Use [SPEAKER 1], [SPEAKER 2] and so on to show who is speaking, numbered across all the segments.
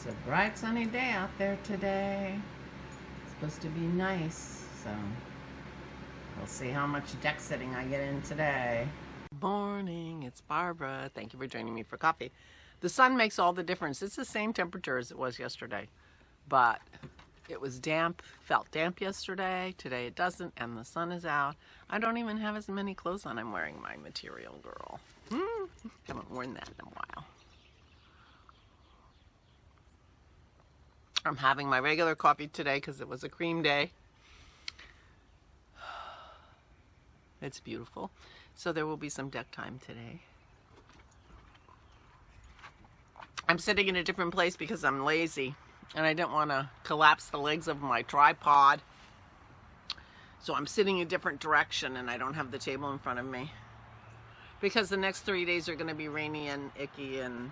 [SPEAKER 1] It's a bright sunny day out there today. It's supposed to be nice, so we'll see how much deck sitting I get in today. Morning, it's Barbara. Thank you for joining me for coffee. The sun makes all the difference. It's the same temperature as it was yesterday, but it was damp, felt damp yesterday. Today it doesn't, and the sun is out. I don't even have as many clothes on. I'm wearing my Material Girl. Haven't worn that in a while. I'm having my regular coffee today because it was a cream day. It's beautiful. So there will be some deck time today. I'm sitting in a different place because I'm lazy and I didn't want to collapse the legs of my tripod. So I'm sitting a different direction and I don't have the table in front of me. Because the next 3 days are going to be rainy and icky and,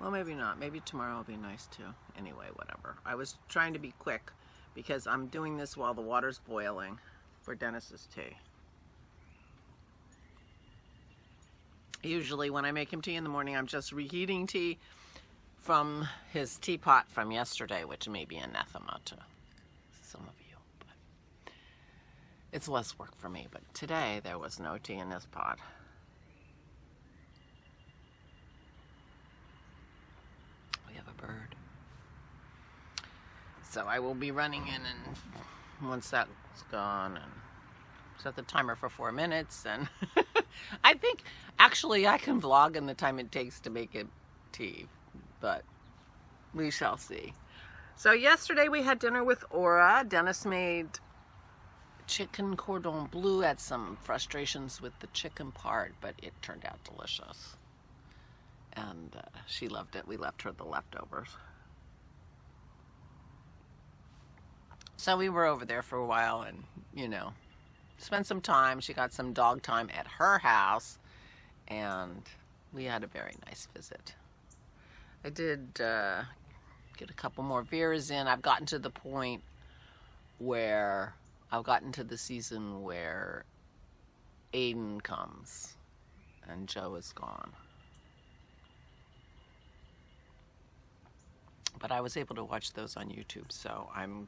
[SPEAKER 1] well, maybe not. Maybe tomorrow will be nice too. Anyway, whatever. I was trying to be quick because I'm doing this while the water's boiling for Dennis's tea. Usually when I make him tea in the morning, I'm just reheating tea from his teapot from yesterday, which may be anathema to some of you. But it's less work for me. But today there was no tea in this pot. We have a bird. So I will be running in, and once that's gone, and set the timer for 4 minutes, and I think actually I can vlog in the time it takes to make it tea, but we shall see. So yesterday we had dinner with Aura. Dennis made chicken cordon bleu. Had some frustrations with the chicken part, but it turned out delicious, and she loved it. We left her the leftovers. So we were over there for a while and, you know, spent some time. She got some dog time at her house, and we had a very nice visit. I did get a couple more Veras in. I've gotten to the point where I've gotten to the season where Aiden comes and Joe is gone. But I was able to watch those on YouTube, so I'm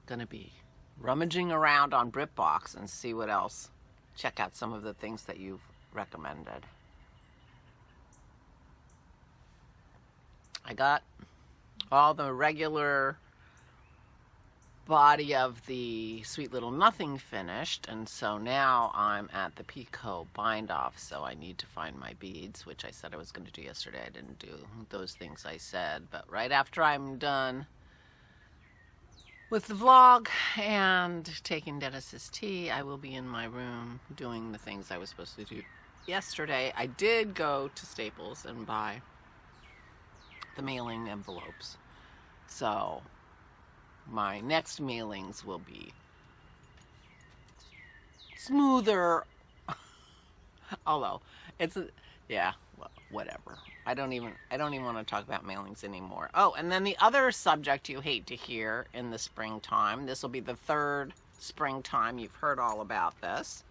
[SPEAKER 1] going to be rummaging around on BritBox and see what else. Check out some of the things that you've recommended. I got all the regular body of the Sweet Little Nothing finished, and so now I'm at the Picot bind off, so I need to find my beads, which I said I was going to do yesterday. I didn't do those things I said, but right after I'm done with the vlog and taking Dennis's tea, I will be in my room doing the things I was supposed to do yesterday. I did go to Staples and buy the mailing envelopes, so my next mailings will be smoother. Although it's yeah, well, whatever. I don't even want to talk about mailings anymore. Oh, and then the other subject you hate to hear in the springtime. This will be the third springtime you've heard all about this.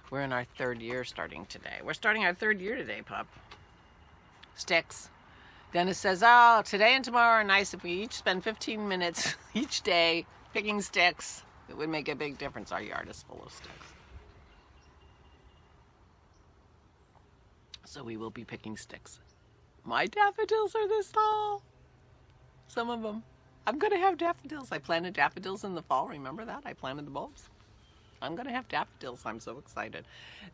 [SPEAKER 1] We're in our third year starting today. We're starting our third year today, pup. Sticks. Dennis says, oh, today and tomorrow are nice if we each spend 15 minutes each day picking sticks. It would make a big difference. Our yard is full of sticks. So we will be picking sticks. My daffodils are this tall. Some of them. I'm going to have daffodils. I planted daffodils in the fall. Remember that? I planted the bulbs. I'm going to have daffodils. I'm so excited.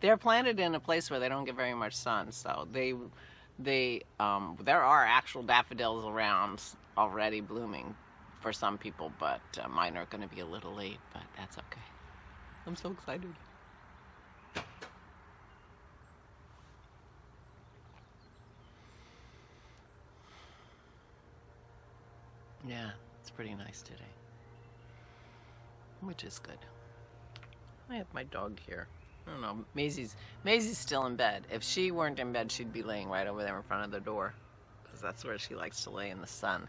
[SPEAKER 1] They're planted in a place where they don't get very much sun. So there are actual daffodils around already blooming for some people, but mine are going to be a little late, but that's okay. I'm so excited. Yeah, it's pretty nice today, which is good. I have my dog here. I don't know, Maisie's still in bed. If she weren't in bed, she'd be laying right over there in front of the door, because that's where she likes to lay in the sun.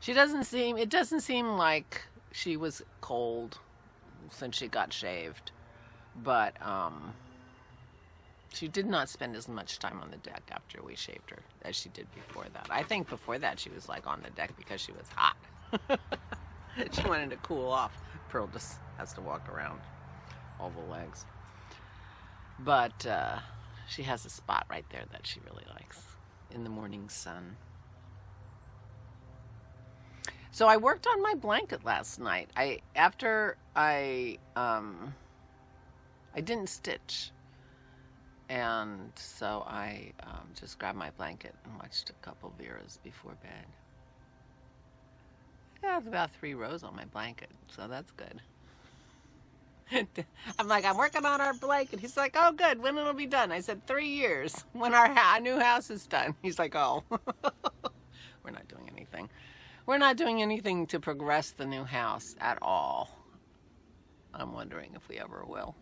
[SPEAKER 1] It doesn't seem like she was cold since she got shaved, but She did not spend as much time on the deck after we shaved her as she did before that. I think before that she was like on the deck because she was hot. She wanted to cool off. Pearl just has to walk around all the legs. But she has a spot right there that she really likes in the morning sun. So I worked on my blanket last night. After I didn't stitch. And so I just grabbed my blanket and watched a couple Veras before bed. I have about 3 rows on my blanket, so that's good. I'm like, I'm working on our blanket. He's like, oh, good. When it'll be done? I said, 3 years, when our new house is done. He's like, oh. We're not doing anything. We're not doing anything to progress the new house at all. I'm wondering if we ever will.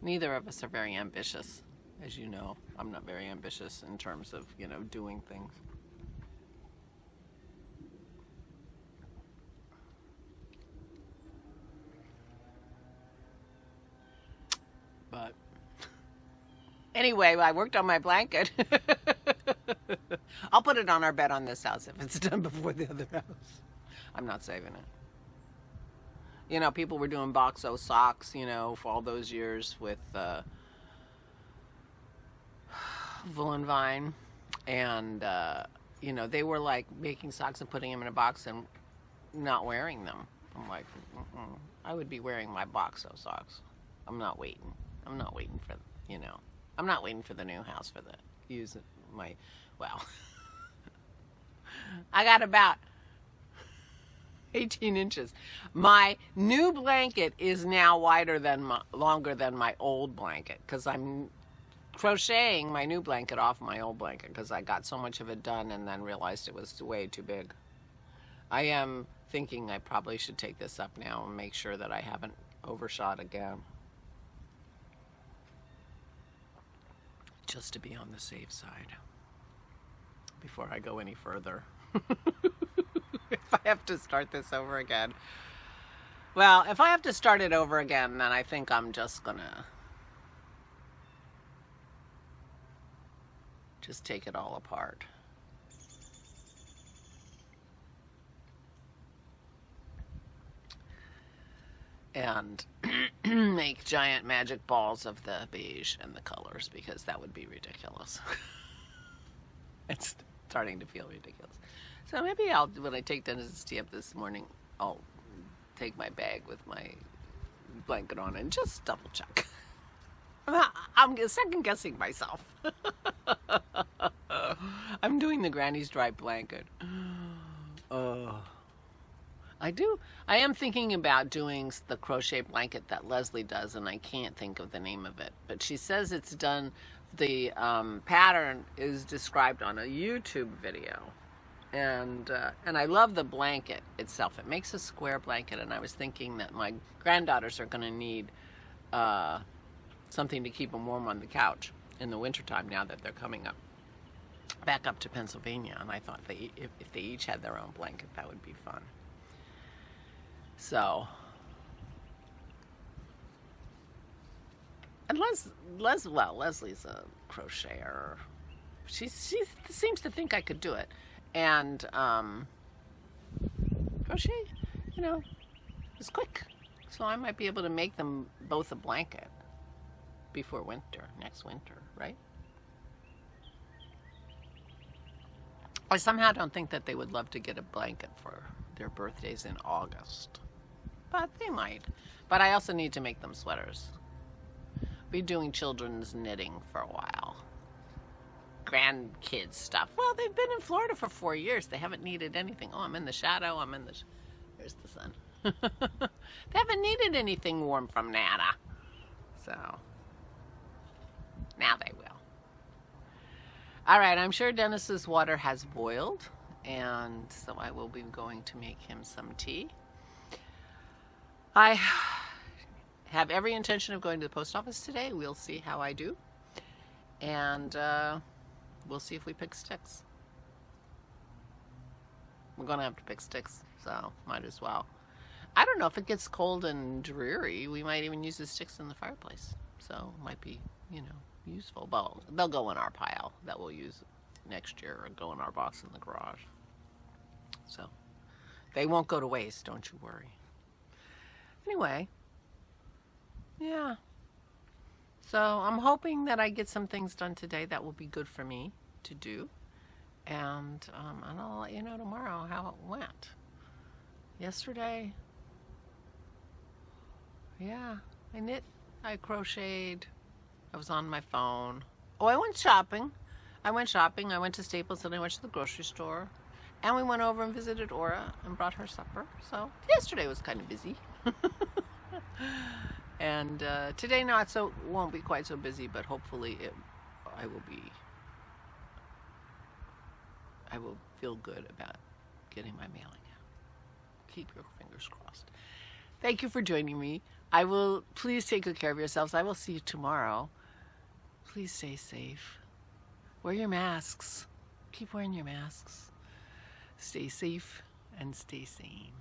[SPEAKER 1] Neither of us are very ambitious. As you know, I'm not very ambitious in terms of, doing things. But anyway, I worked on my blanket. I'll put it on our bed on this house if it's done before the other house. I'm not saving it. People were doing boxo socks, for all those years with Woolen Vine. And, they were like making socks and putting them in a box and not wearing them. I'm like, I would be wearing my boxo socks. I'm not waiting. I'm not waiting for, I'm not waiting for the new house for I got about 18 inches. My new blanket is now longer than my old blanket because I'm crocheting my new blanket off my old blanket because I got so much of it done and then realized it was way too big. I am thinking I probably should take this up now and make sure that I haven't overshot again. Just to be on the safe side before I go any further. If I have to start this over again. Well, if I have to start it over again, then I think I'm just gonna just take it all apart. And make giant magic balls of the beige and the colors because that would be ridiculous. It's starting to feel ridiculous. So maybe when I take Dennis's tea up this morning, I'll take my bag with my blanket on and just double check. I'm second guessing myself. I'm doing the granny's dry blanket. I am thinking about doing the crochet blanket that Leslie does, and I can't think of the name of it. But she says it's done, the pattern is described on a YouTube video. And I love the blanket itself. It makes a square blanket, and I was thinking that my granddaughters are going to need something to keep them warm on the couch in the wintertime now that they're coming back up to Pennsylvania. And I thought if they each had their own blanket, that would be fun. So, and Leslie's a crocheter. She seems to think I could do it. And crochet, is quick. So I might be able to make them both a blanket before next winter, right? I somehow don't think that they would love to get a blanket for their birthdays in August. But they might. But I also need to make them sweaters. Be doing children's knitting for a while. Grandkids stuff. Well, they've been in Florida for 4 years. They haven't needed anything. Oh, I'm in the shadow. There's the sun. They haven't needed anything warm from Nana. So, now they will. All right, I'm sure Dennis's water has boiled. And so I will be going to make him some tea. I have every intention of going to the post office today. We'll see how I do. And we'll see if we pick sticks. We're going to have to pick sticks, so might as well. I don't know if it gets cold and dreary. We might even use the sticks in the fireplace. So might be you know, useful. Well, they'll go in our pile that we'll use next year, or go in our box in the garage. So they won't go to waste, don't you worry. Anyway, yeah. So I'm hoping that I get some things done today that will be good for me to do. And I'll let you know tomorrow how it went. Yesterday, yeah, I knit, I crocheted, I was on my phone. Oh, I went shopping. I went to Staples, and I went to the grocery store. And we went over and visited Aura and brought her supper. So yesterday was kind of busy. And today won't be quite so busy, but hopefully I will feel good about getting my mailing out. Keep your fingers crossed. Thank you for joining me. Please take good care of yourselves. I will see you tomorrow. Please stay safe. Wear your masks. Keep wearing your masks. Stay safe and stay sane.